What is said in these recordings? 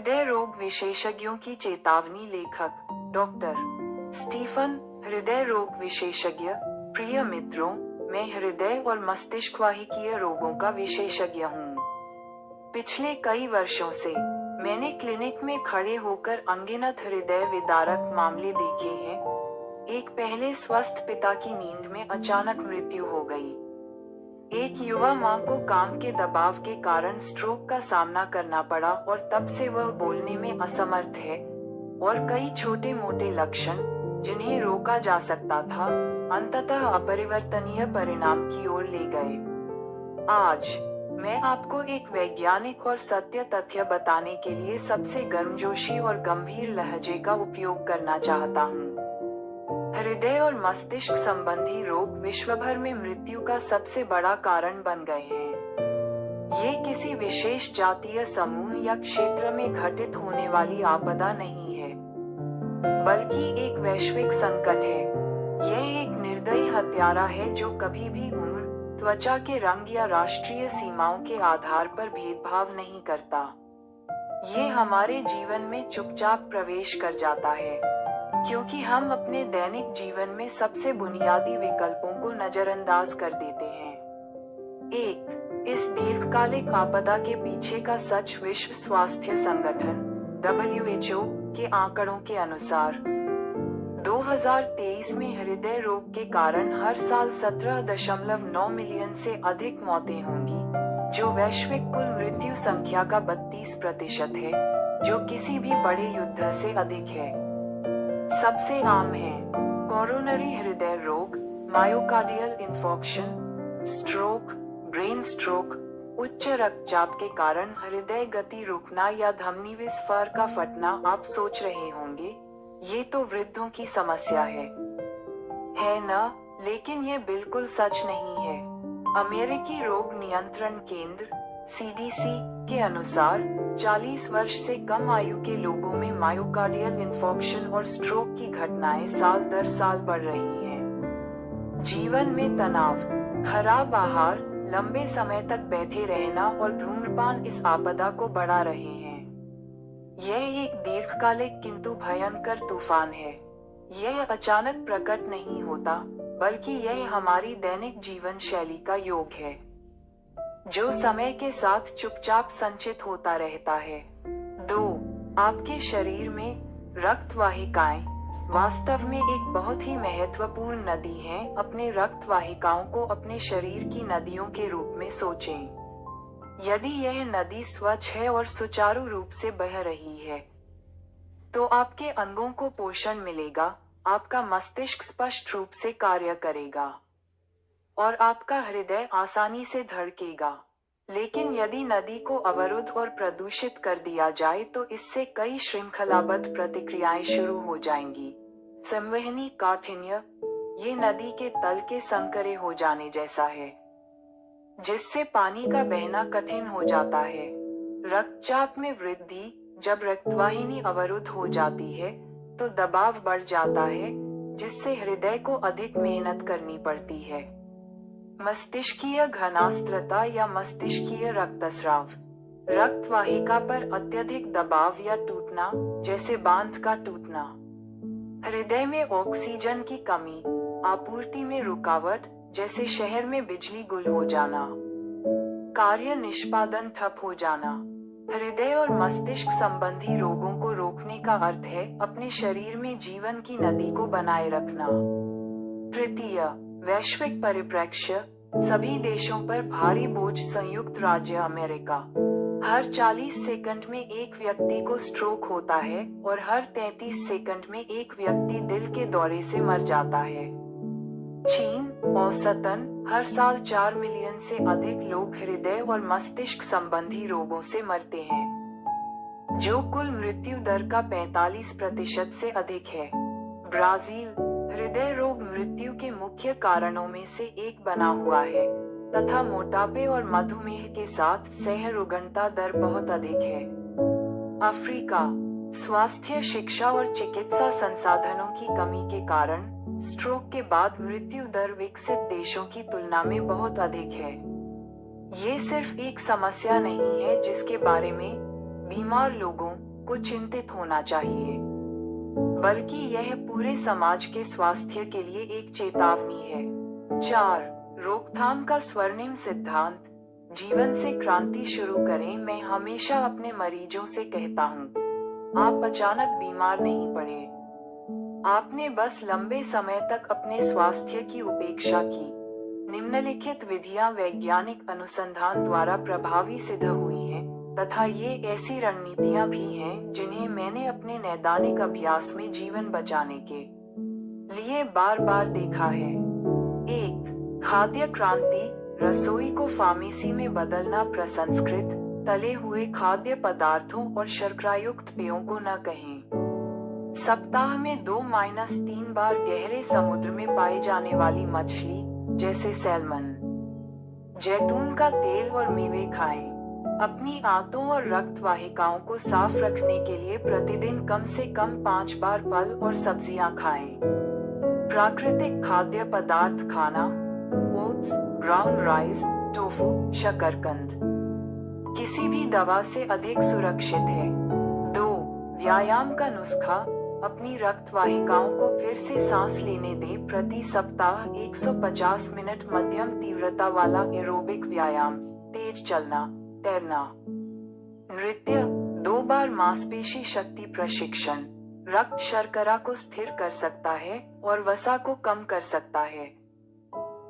हृदय रोग विशेषज्ञों की चेतावनी। लेखक डॉक्टर स्टीफन। हृदय रोग विशेषज्ञ। प्रिय मित्रों, मैं हृदय और मस्तिष्कवाहिकीय रोगों का विशेषज्ञ हूँ। पिछले कई वर्षों से मैंने क्लिनिक में खड़े होकर अनगिनत हृदय विदारक मामले देखे हैं। एक पहले स्वस्थ पिता की नींद में अचानक मृत्यु हो गई। एक युवा मां को काम के दबाव के कारण स्ट्रोक का सामना करना पड़ा और तब से वह बोलने में असमर्थ है। और कई छोटे मोटे लक्षण जिन्हें रोका जा सकता था, अंततः अपरिवर्तनीय परिणाम की ओर ले गए। आज मैं आपको एक वैज्ञानिक और सत्य तथ्य बताने के लिए सबसे गर्मजोशी और गंभीर लहजे का उपयोग करना चाहता हूँ। हृदय और मस्तिष्क संबंधी रोग विश्व भर में मृत्यु का सबसे बड़ा कारण बन गए हैं। ये किसी विशेष जातीय समूह या क्षेत्र में घटित होने वाली आपदा नहीं है, बल्कि एक वैश्विक संकट है। यह एक निर्दयी हत्यारा है जो कभी भी उम्र, त्वचा के रंग या राष्ट्रीय सीमाओं के आधार पर भेदभाव नहीं करता। ये हमारे जीवन में चुपचाप प्रवेश कर जाता है, क्योंकि हम अपने दैनिक जीवन में सबसे बुनियादी विकल्पों को नजरअंदाज कर देते हैं। इस दीर्घकालिक आपदा के पीछे का सच विश्व स्वास्थ्य संगठन WHO के आंकड़ों के अनुसार 2023 में हृदय रोग के कारण हर साल 17.9 मिलियन से अधिक मौतें होंगी, जो वैश्विक कुल मृत्यु संख्या का 32% है, जो किसी भी बड़े युद्ध से अधिक है। सबसे आम है कोरोनरी हृदय रोग, मायोकार्डियल इंफॉक्शन, स्ट्रोक, ब्रेन स्ट्रोक, उच्च रक्तचाप के कारण हृदय गति रुकना या धमनी विस्फार का फटना। आप सोच रहे होंगे, ये तो वृद्धों की समस्या है न? लेकिन ये बिल्कुल सच नहीं है। अमेरिकी रोग नियंत्रण केंद्र CDC के अनुसार 40 वर्ष से कम आयु के लोगों में मायोकार्डियल इंफॉक्शन और स्ट्रोक की घटनाएं साल दर साल बढ़ रही हैं। जीवन में तनाव, खराब आहार, लंबे समय तक बैठे रहना और धूम्रपान इस आपदा को बढ़ा रहे हैं। यह एक दीर्घकालिक किंतु भयंकर तूफान है। यह अचानक प्रकट नहीं होता, बल्कि यह हमारी दैनिक जीवन शैली का योग है, जो समय के साथ चुपचाप संचित होता रहता है। 2. आपके शरीर में रक्त वाहिकाएं वास्तव में एक बहुत ही महत्वपूर्ण नदी हैं। अपने रक्त वाहिकाओं को अपने शरीर की नदियों के रूप में सोचें। यदि यह नदी स्वच्छ है और सुचारू रूप से बह रही है, तो आपके अंगों को पोषण मिलेगा, आपका मस्तिष्क स्पष्ट रूप से कार्य करेगा और आपका हृदय आसानी से धड़केगा। लेकिन यदि नदी को अवरुद्ध और प्रदूषित कर दिया जाए तो इससे कई श्रृंखलाबद्ध प्रतिक्रियाएं शुरू हो जाएंगी। संवहनी काठिन्य, ये नदी के तल के संकरे हो जाने जैसा है, जिससे पानी का बहना कठिन हो जाता है। रक्तचाप में वृद्धि, जब रक्तवाहिनी अवरुद्ध हो जाती है तो दबाव बढ़ जाता है, जिससे हृदय को अधिक मेहनत करनी पड़ती है। मस्तिष्कीय घनास्त्रता या मस्तिष्कीय रक्तस्राव, रक्त वाहिका पर अत्यधिक दबाव या टूटना, जैसे बांध का टूटना। हृदय में ऑक्सीजन की कमी, आपूर्ति में रुकावट, जैसे शहर में बिजली गुल हो जाना, कार्य निष्पादन ठप हो जाना। हृदय और मस्तिष्क संबंधी रोगों को रोकने का अर्थ है अपने शरीर में जीवन की नदी को बनाए रखना। 3. वैश्विक परिप्रेक्ष्य, सभी देशों पर भारी बोझ। संयुक्त राज्य अमेरिका, हर 40 सेकंड में एक व्यक्ति को स्ट्रोक होता है और हर 33 सेकंड में एक व्यक्ति दिल के दौरे से मर जाता है। चीन, औसतन हर साल 4 मिलियन से अधिक लोग हृदय और मस्तिष्क संबंधी रोगों से मरते हैं, जो कुल मृत्यु दर का 45% से अधिक है। ब्राजील, हृदय रोग मृत्यु के मुख्य कारणों में से एक बना हुआ है तथा मोटापे और मधुमेह के साथ सहरुग्णता दर बहुत अधिक है। अफ्रीका, स्वास्थ्य, शिक्षा और चिकित्सा संसाधनों की कमी के कारण स्ट्रोक के बाद मृत्यु दर विकसित देशों की तुलना में बहुत अधिक है। ये सिर्फ एक समस्या नहीं है जिसके बारे में बीमार लोगों, को चिंतित होना चाहिए, बल्कि यह पूरे समाज के स्वास्थ्य के लिए एक चेतावनी है। 4. रोकथाम का स्वर्णिम सिद्धांत। जीवन से क्रांति शुरू करें। मैं हमेशा अपने मरीजों से कहता हूँ, आप अचानक बीमार नहीं पड़े, आपने बस लंबे समय तक अपने स्वास्थ्य की उपेक्षा की। निम्नलिखित विधियां वैज्ञानिक अनुसंधान द्वारा प्रभावी सिद्ध हुई हैं, तथा ये ऐसी रणनीतियां भी हैं जिन्हें मैंने अपने नैदानिक अभ्यास में जीवन बचाने के लिए बार बार देखा है। 1. खाद्य क्रांति। रसोई को फार्मेसी में बदलना। प्रसंस्कृत तले हुए खाद्य पदार्थों और शर्करायुक्त पेयों को न कहें। सप्ताह में 2-3 बार गहरे समुद्र में पाए जाने वाली मछली जैसे सैल्मन, जैतून का तेल और मेवे खाएं। अपनी आंतों और रक्त वाहिकाओं को साफ रखने के लिए प्रतिदिन कम से कम 5 बार फल और सब्जियां खाएं। प्राकृतिक खाद्य पदार्थ खाना। ओट्स, ब्राउन राइस, टोफू, शकरकंद किसी भी दवा से अधिक सुरक्षित है। 2. व्यायाम का नुस्खा। अपनी रक्त वाहिकाओं को फिर से सांस लेने दें। प्रति सप्ताह 150 मिनट मध्यम तीव्रता वाला एरोबिक व्यायाम, तेज चलना, तैरना। नृत्य। 2 बार मांसपेशी शक्ति प्रशिक्षण रक्त शर्करा को स्थिर कर सकता है और वसा को कम कर सकता है।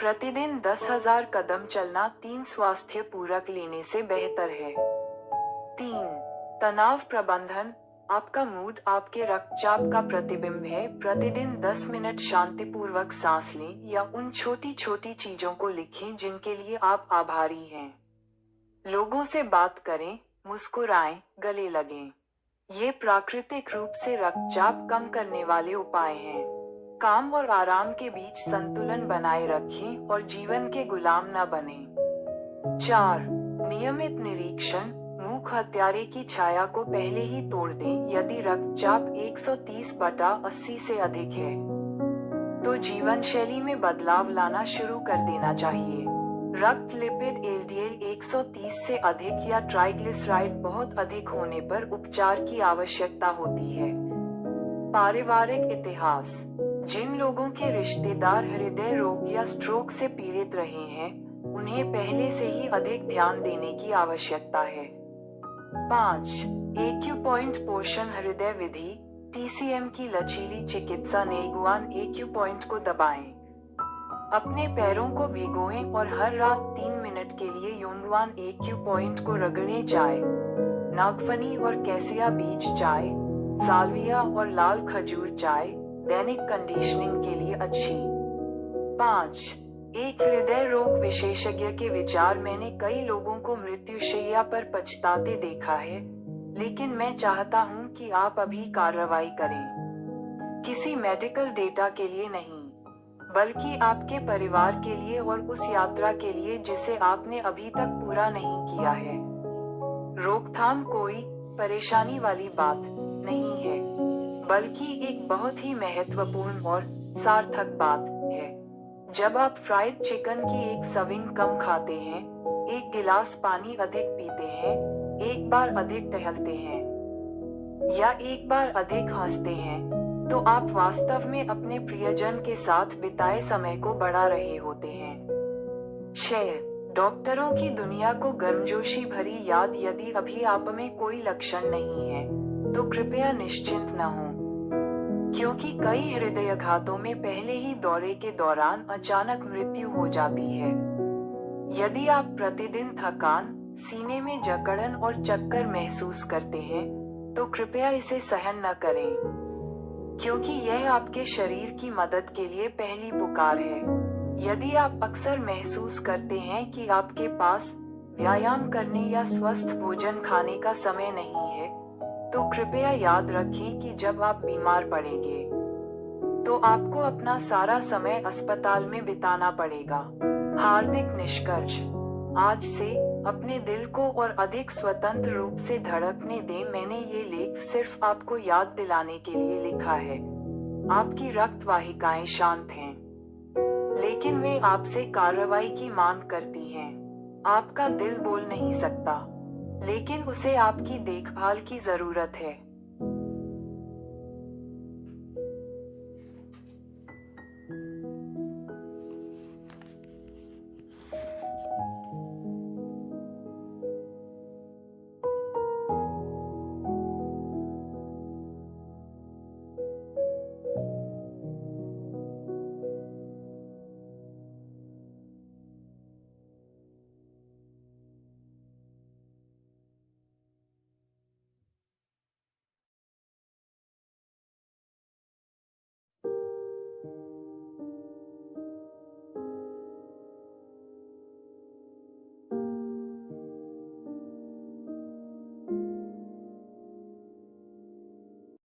प्रतिदिन 10,000 कदम चलना 3 स्वास्थ्य पूरक लेने से बेहतर है। 3. तनाव प्रबंधन। आपका मूड आपके रक्तचाप का प्रतिबिंब है। प्रतिदिन 10 मिनट शांतिपूर्वक सांस लें या उन छोटी छोटी चीजों को लिखें जिनके लिए आप आभारी हैं। लोगों से बात करें, मुस्कुराएं, गले लगें। ये प्राकृतिक रूप से रक्तचाप कम करने वाले उपाय हैं। काम और आराम के बीच संतुलन बनाए रखें और जीवन के गुलाम न बने। 4. नियमित निरीक्षण। मूक हत्यारे की छाया को पहले ही तोड़ दें। यदि रक्तचाप 130/80 से अधिक है, तो जीवन शैली में बदलाव लाना शुरू कर देना चाहिए। रक्त लिपिड LDL 130 से अधिक या ट्राइग्लिसराइड बहुत अधिक होने पर उपचार की आवश्यकता होती है। पारिवारिक इतिहास। जिन लोगों के रिश्तेदार हृदय रोग या स्ट्रोक से पीड़ित रहे हैं, उन्हें पहले से ही अधिक ध्यान देने की आवश्यकता है। 5. एक्यूपॉइंट पोषण हृदय विधि। TCM की लचीली चिकित्सा। नेगुआन एक्यूपॉइंट को दबाएं, अपने पैरों को भिगोएं और हर रात 3 मिनट के लिए योंगवान एक्यूपॉइंट को रगड़ें। चाय, नागफनी और कैसिया बीज चाय, साल्विया और लाल खजूर चाय दैनिक कंडीशनिंग के लिए अच्छी। 5. एक हृदय रोग विशेषज्ञ के विचार। मैंने कई लोगों को मृत्युशैया पर पछताते देखा है, लेकिन मैं चाहता हूं कि आप अभी कार्रवाई करें। किसी मेडिकल डेटा के लिए नहीं, बल्कि आपके परिवार के लिए और उस यात्रा के लिए जिसे आपने अभी तक पूरा नहीं किया है। रोकथाम कोई परेशानी वाली बात नहीं है, बल्कि एक बहुत ही महत्वपूर्ण और सार्थक बात है। जब आप फ्राइड चिकन की एक सर्विंग कम खाते हैं, एक गिलास पानी अधिक पीते हैं, एक बार अधिक टहलते हैं, या एक बार अधिक हंसते हैं, तो आप वास्तव में अपने प्रियजन के साथ बिताए समय को बढ़ा रहे होते हैं। 6. डॉक्टरों की दुनिया को गर्मजोशी भरी याद। यदि अभी आप में कोई लक्षण नहीं है, तो कृपया निश्चिंत न हों, क्योंकि कई हृदयाघातों में पहले ही दौरे के दौरान अचानक मृत्यु हो जाती है। यदि आप प्रतिदिन थकान, सीने में जकड़न और चक्कर महसूस करते हैं, तो कृपया इसे सहन न करें, क्योंकि यह आपके शरीर की मदद के लिए पहली पुकार है। यदि आप अक्सर महसूस करते हैं कि आपके पास व्यायाम करने या स्वस्थ भोजन खाने का समय नहीं है, तो कृपया याद रखें कि जब आप बीमार पड़ेंगे, तो आपको अपना सारा समय अस्पताल में बिताना पड़ेगा। हार्दिक निष्कर्ष। आज से अपने दिल को और अधिक स्वतंत्र रूप से धड़कने दें। मैंने ये लेख सिर्फ आपको याद दिलाने के लिए लिखा है। आपकी रक्त वाहिकाएं शांत हैं, लेकिन वे आपसे कार्रवाई की मांग करती हैं। आपका दिल बोल नहीं सकता, लेकिन उसे आपकी देखभाल की जरूरत है।